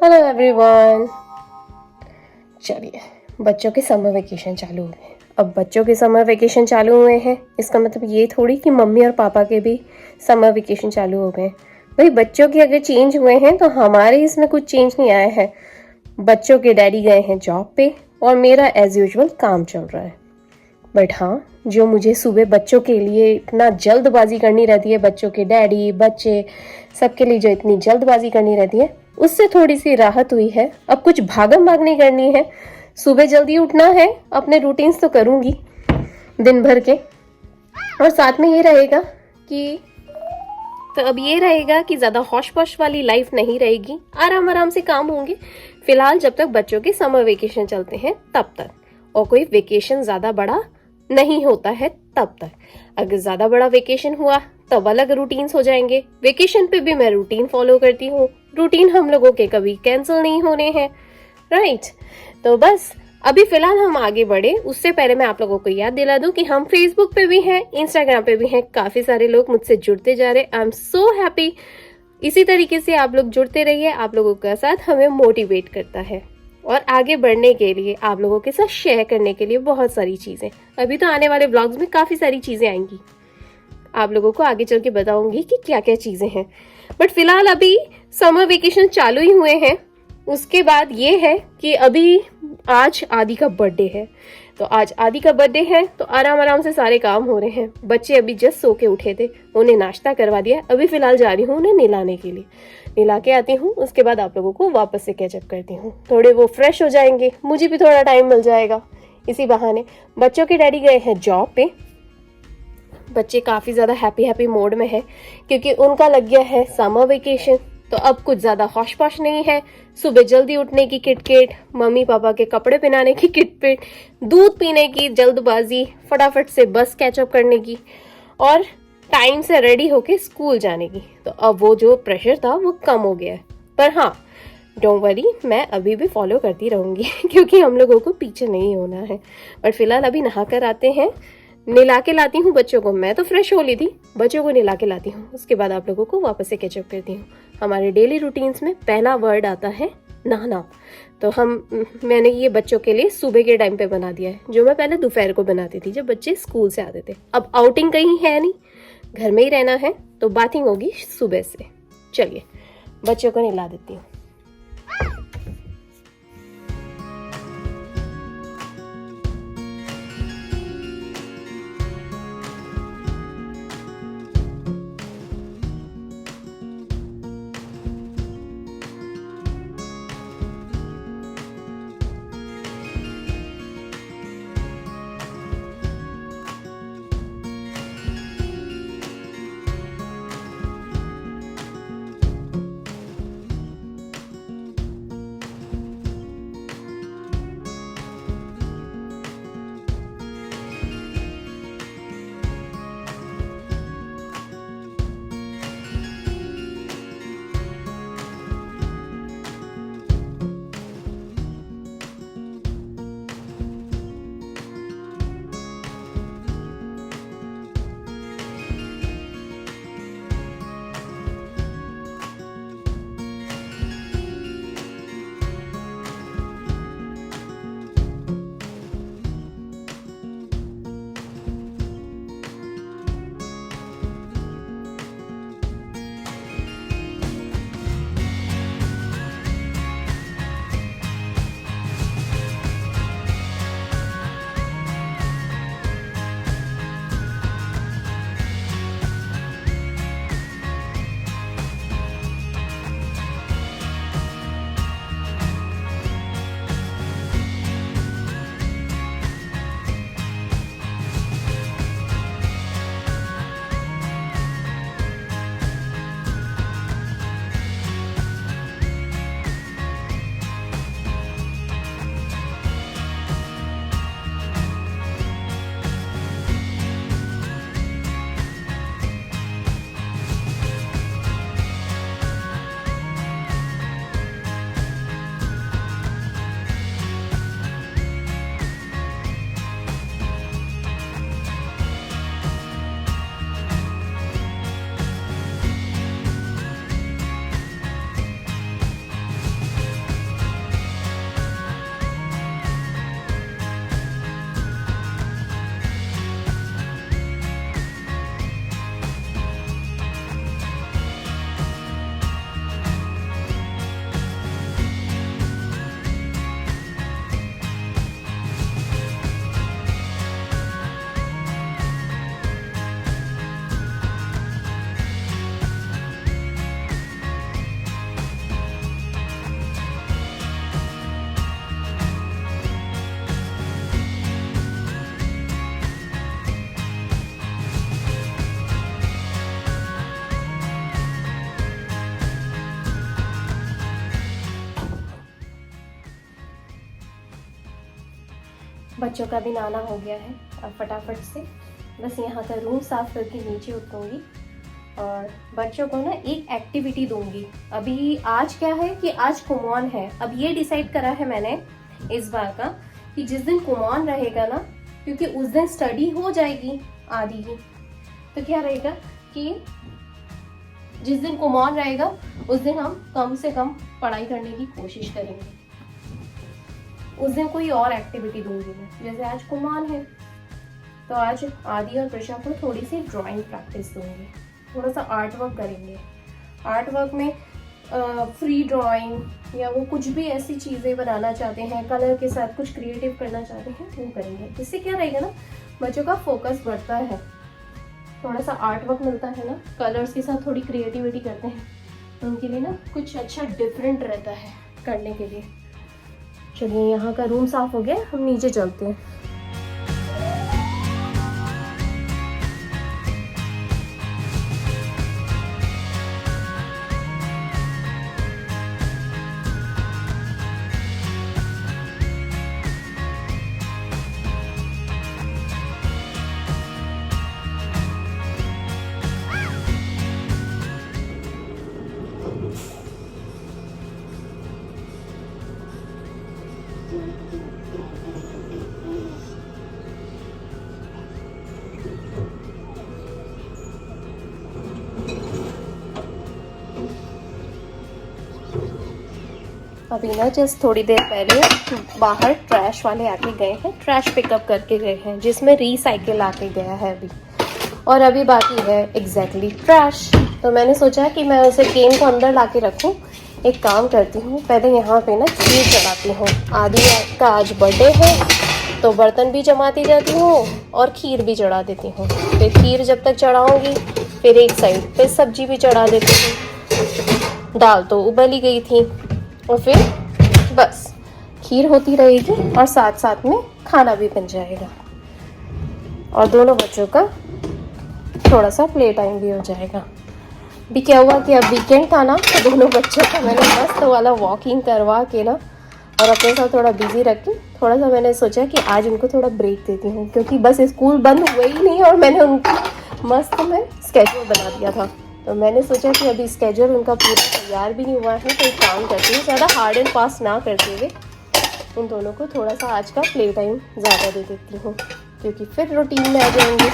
Hello everyone. चलिए, बच्चों के समर वेकेशन चालू हुए। अब बच्चों के समर वेकेशन चालू हुए हैं, इसका मतलब ये थोड़ी कि मम्मी और पापा के भी समर वेकेशन चालू हो गए। भाई, बच्चों के अगर चेंज हुए हैं तो हमारे इसमें कुछ चेंज नहीं आया है। बच्चों के डैडी गए हैं जॉब पे और मेरा एज यूजुअल काम चल रहा है। बट हाँ, जो मुझे सुबह बच्चों के लिए इतना जल्दबाजी करनी रहती है, बच्चों के डैडी बच्चे सबके लिए जो इतनी जल्दबाजी करनी रहती है, उससे थोड़ी सी राहत हुई है। अब कुछ भागम भाग नहीं करनी है, सुबह जल्दी उठना है, अपने रूटीन्स तो करूँगी दिन भर के। और साथ में ये रहेगा कि तो अब ये रहेगा कि ज़्यादा हौश पौश वाली लाइफ नहीं रहेगी, आराम आराम से काम होंगे फिलहाल, जब तक बच्चों के समर वेकेशन चलते हैं तब तक। और कोई वेकेशन ज़्यादा बड़ा नहीं होता है तब तक। अगर ज़्यादा बड़ा वेकेशन हुआ तब अलग रूटीन्स हो जाएंगे। वेकेशन पे भी मैं रूटीन फॉलो करती हूँ, रूटीन हम लोगों के कभी कैंसिल नहीं होने हैं, राइट। तो बस अभी फिलहाल हम आगे बढ़े उससे पहले मैं आप लोगों को याद दिला दूं कि हम फेसबुक पे भी हैं, इंस्टाग्राम पे भी हैं। काफी सारे लोग मुझसे जुड़ते जा रहे, आई एम सो हैप्पी। इसी तरीके से आप लोग जुड़ते रहिए, आप लोगों का साथ हमें मोटिवेट करता है और आगे बढ़ने के लिए, आप लोगों के साथ शेयर करने के लिए बहुत सारी चीजें। अभी तो आने वाले ब्लॉग्स में काफी सारी चीजें आएंगी, आप लोगों को आगे चल के बताऊंगी कि क्या क्या चीजें हैं। बट फिलहाल अभी समर वेकेशन चालू ही हुए हैं। उसके बाद ये है कि अभी आज आदि का बर्थडे है, तो आज आदि का बर्थडे है तो आराम आराम से सारे काम हो रहे हैं। बच्चे अभी जस्ट सो के उठे थे, उन्हें नाश्ता करवा दिया। अभी फिलहाल जा रही हूँ उन्हें नहलाने के लिए, नहला के आती हूँ, उसके बाद आप लोगों को वापस से कैचअप करती हूँ। थोड़े वो फ्रेश हो जाएंगे, मुझे भी थोड़ा टाइम मिल जाएगा इसी बहाने। बच्चों के डैडी गए हैं जॉब पे, बच्चे काफ़ी ज़्यादा हैप्पी मोड में है क्योंकि उनका लग गया है समर वेकेशन। तो अब कुछ ज़्यादा हौश पौश नहीं है, सुबह जल्दी उठने की किटकिट, मम्मी पापा के कपड़े पहनाने की किटपिट, दूध पीने की जल्दबाजी, फटाफट से बस कैचअप करने की और टाइम से रेडी होके स्कूल जाने की। तो अब वो जो प्रेशर था वो कम हो गया है। पर हाँ, डोंट वरी, मैं अभी भी फॉलो करती रहूंगी क्योंकि हम लोगों को पीछे नहीं होना है। बट फिलहाल अभी नहा कर आते हैं, नहला के लाती हूँ बच्चों को। मैं तो फ्रेश हो ली थी, बच्चों को नहला के लाती हूँ, उसके बाद आप लोगों को वापस से कैचअप करती हूँ। हमारे डेली रूटीन्स में पहला वर्ड आता है नहाना। तो मैंने ये बच्चों के लिए सुबह के टाइम पे बना दिया है, जो मैं पहले दोपहर को बनाती थी जब बच्चे स्कूल से आते थे। अब आउटिंग कहीं है नहीं, घर में ही रहना है, तो बाथिंग होगी सुबह से। चलिए बच्चों को नहला देती हूँ। बच्चों का भी नहाना हो गया है। अब फटाफट से बस यहाँ का रूम साफ़ करके नीचे उतरूँगी और बच्चों को ना एक एक्टिविटी दूंगी। अभी आज क्या है कि आज कुमॉन है। अब ये डिसाइड करा है मैंने इस बार का कि जिस दिन कुमॉन रहेगा ना, क्योंकि उस दिन स्टडी हो जाएगी आधी ही, तो क्या रहेगा कि जिस दिन कुमॉन रहेगा उस दिन हम कम से कम पढ़ाई करने की कोशिश करेंगे। उस दिन कोई और एक्टिविटी दूंगी मैं। जैसे आज कुमॉन है तो आज आदि और प्रशा को थोड़ी सी ड्राइंग प्रैक्टिस दूंगी, थोड़ा सा आर्ट वर्क करेंगे। आर्ट वर्क में फ्री ड्राइंग या वो कुछ भी ऐसी चीज़ें बनाना चाहते हैं, कलर के साथ कुछ क्रिएटिव करना चाहते हैं, वो करेंगे। इससे क्या रहेगा ना, बच्चों का फोकस बढ़ता है, थोड़ा सा आर्ट वर्क मिलता है ना, कलर्स के साथ थोड़ी क्रिएटिविटी करते हैं, उनके लिए ना कुछ अच्छा डिफरेंट रहता है करने के लिए। चलिए, यहाँ का रूम साफ हो गया, हम नीचे चलते हैं। अभी ना जस्ट थोड़ी देर पहले बाहर ट्रैश वाले आके गए हैं, ट्रैश पिकअप करके गए हैं, जिसमें रिसाइकिल आके गया है अभी, और अभी बाकी है एग्जैक्टली ट्रैश। तो मैंने सोचा कि मैं उसे केन को अंदर ला के रखूँ। एक काम करती हूँ, पहले यहाँ पे ना खीर चढ़ाती हूँ। आदि का आज बर्थडे है तो बर्तन भी जमाती जाती हूँ और खीर भी चढ़ा देती हूँ। फिर खीर जब तक चढ़ाऊँगी फिर एक साइड पे सब्जी भी चढ़ा देती हूँ। दाल तो उबल ही गई थी और फिर बस खीर होती रहेगी और साथ साथ में खाना भी बन जाएगा और दोनों बच्चों का थोड़ा सा प्ले टाइम भी हो जाएगा। भी क्या हुआ कि अब वीकेंड था ना, तो दोनों बच्चों को मैंने मस्त वाला वॉकिंग करवा के ना और अपने साथ थोड़ा बिजी रख के थोड़ा सा मैंने सोचा कि आज उनको थोड़ा ब्रेक देती हूँ, क्योंकि बस स्कूल बंद हुए ही नहीं और मैंने उनकी मस्त में स्केड्यूल बना दिया था। तो मैंने सोचा कि अभी स्केड्यूल उनका पूरा तैयार भी नहीं हुआ है, तो एक काम करती हूँ, ज़्यादा हार्ड एंड फास्ट ना करते हुए उन दोनों को थोड़ा सा आज का प्ले टाइम ज़्यादा दे देती हूँ, क्योंकि फिर रूटीन में आ जाएंगे।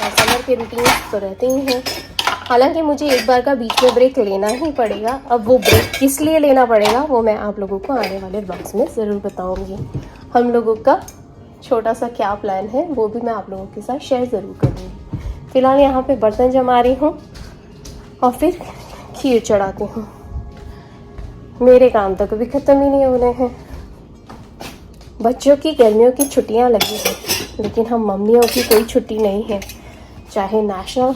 समर के रूटीन तो रहते ही हैं। हालांकि मुझे एक बार का बीच में ब्रेक लेना ही पड़ेगा। अब वो ब्रेक किस लिए लेना पड़ेगा वो मैं आप लोगों को आने वाले ब्लॉग्स में ज़रूर बताऊँगी। हम लोगों का छोटा सा क्या प्लान है वो भी मैं आप लोगों के साथ शेयर ज़रूर करूँगी। फ़िलहाल यहाँ पे बर्तन जमा रही हूँ और फिर खीर चढ़ाती हूँ। मेरे काम तो कभी ख़त्म ही नहीं होने हैं। बच्चों की गर्मियों की छुट्टियाँ लगी हैं, लेकिन हम मम्मियों की कोई छुट्टी नहीं है। चाहे नेशनल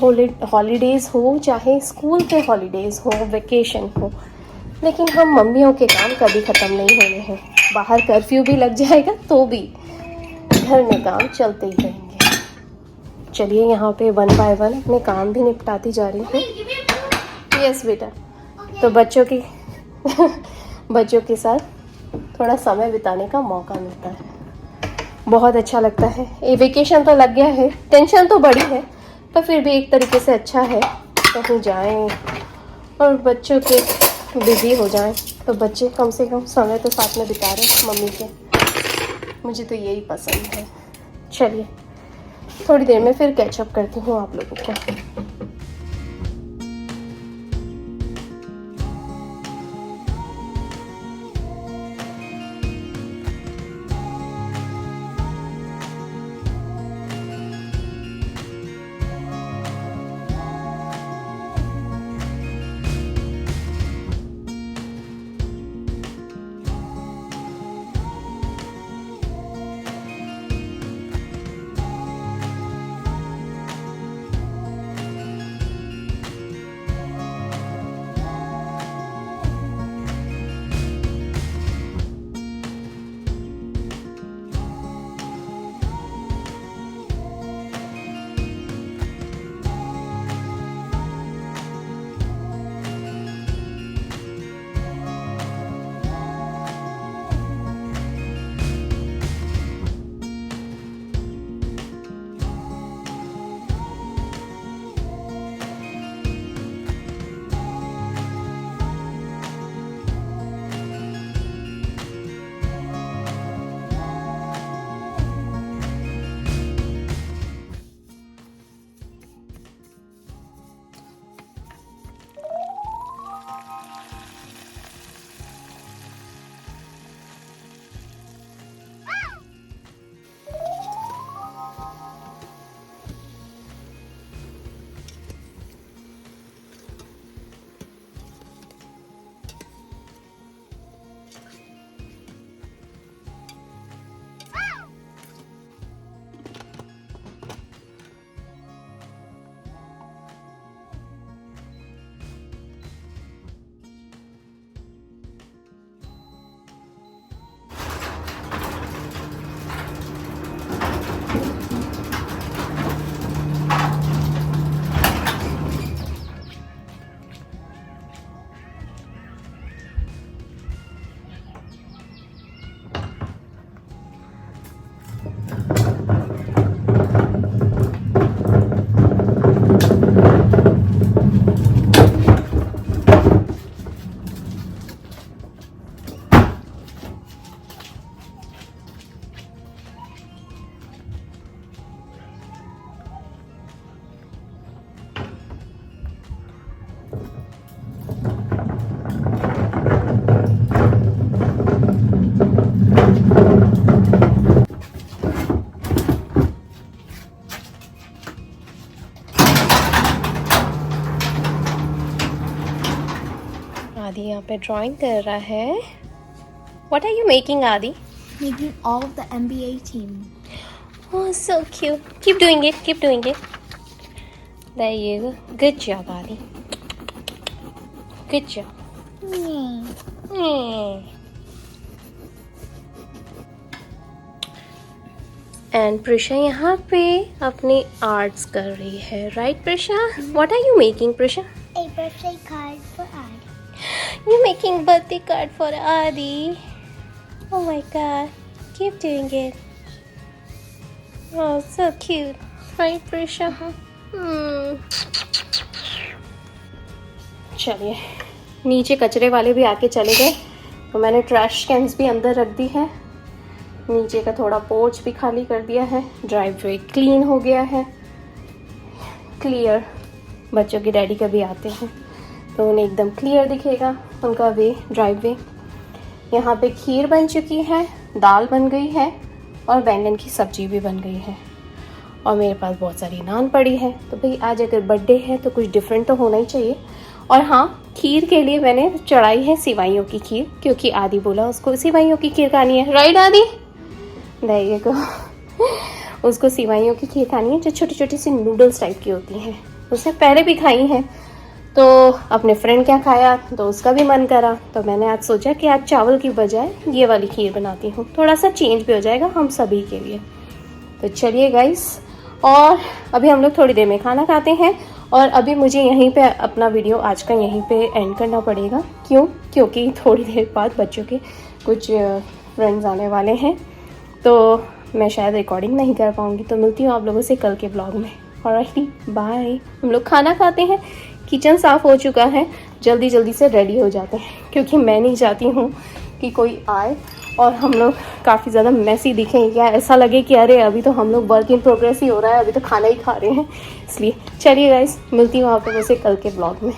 हॉलीडेज़ हो, चाहे स्कूल के हॉलीडेज़ हो, वेकेशन हो, लेकिन हम मम्मियों के काम कभी ख़त्म नहीं होने हैं। बाहर कर्फ्यू भी लग जाएगा तो भी घर में काम चलते ही रहेंगे। चलिए, यहाँ पे 1 बाय 1 अपने काम भी निपटाती जा रही हूँ। यस बेटा। तो बच्चों के साथ थोड़ा समय बिताने का मौका मिलता है, बहुत अच्छा लगता है। ये वेकेशन तो लग गया है, टेंशन तो बड़ी है, पर फिर भी एक तरीके से अच्छा है कहीं जाएं और बच्चों के बिजी हो जाएं, तो बच्चे कम से कम समय तो साथ में बिता रहे मम्मी के। मुझे तो यही पसंद है। चलिए, थोड़ी देर में फिर कैचअप करती हूँ आप लोगों को। यहाँ पे ड्राइंग कर रहा है. What are you making, Adi? Making all of the NBA team. Oh, so cute. Keep doing it. Keep doing it. There you go. Good job, Adi. Good job. And Prisha यहाँ पे अपनी आर्ट्स कर रही है. Right Prisha? What are you making Prisha? A birthday card for Adi. You making birthday card for Adi. Oh my god. Keep doing it. Oh so cute. Right Prisha? चलिए, नीचे कचरे वाले भी आके चले गए तो मैंने ट्रैश कैंस भी अंदर रख दी है. नीचे का थोड़ा पोर्च भी खाली कर दिया है. ड्राइववे क्लीन हो गया है, क्लियर. बच्चों के डैडी कभी आते हैं तो उन्हें एकदम क्लियर दिखेगा उनका वे, ड्राइववे. यहाँ पे खीर बन चुकी है, दाल बन गई है और बैंगन की सब्जी भी बन गई है. और मेरे पास बहुत सारी नान पड़ी है. तो भाई आज अगर बर्थडे है तो कुछ डिफरेंट तो होना ही चाहिए. और हाँ, खीर के लिए मैंने चढ़ाई है सिवाइयों की खीर, क्योंकि आदि बोला उसको सिवाइयों की खीर खानी है. राइट आदि? देखिए को उसको सिवाइयों की खीर खानी है जो छोटी छोटी सी नूडल्स टाइप की होती हैं. उसने पहले भी खाई हैं. तो अपने फ्रेंड क्या खाया तो उसका भी मन करा, तो मैंने आज सोचा कि आज चावल की बजाय ये वाली खीर बनाती हूँ. थोड़ा सा चेंज भी हो जाएगा हम सभी के लिए. तो चलिए गाइस, और अभी हम लोग थोड़ी देर में खाना खाते हैं. और अभी मुझे यहीं पे अपना वीडियो आज का यहीं पे एंड करना पड़ेगा. क्यों? क्योंकि थोड़ी देर बाद बच्चों के कुछ फ्रेंड्स आने वाले हैं तो मैं शायद रिकॉर्डिंग नहीं कर पाऊँगी. तो मिलती हूँ आप लोगों से कल के ब्लॉग में. Alright, bye. हम लोग खाना खाते हैं. किचन साफ़ हो चुका है. जल्दी जल्दी से रेडी हो जाते हैं क्योंकि मैं नहीं चाहती हूँ कि कोई आए और हम लोग काफ़ी ज़्यादा मैसी दिखें, या ऐसा लगे कि अरे अभी तो हम लोग वर्क इन प्रोग्रेस ही हो रहा है, अभी तो खाना ही खा रहे हैं. इसलिए चलिए गाइस, मिलती हूँ आप लोगों से कल के ब्लॉग में.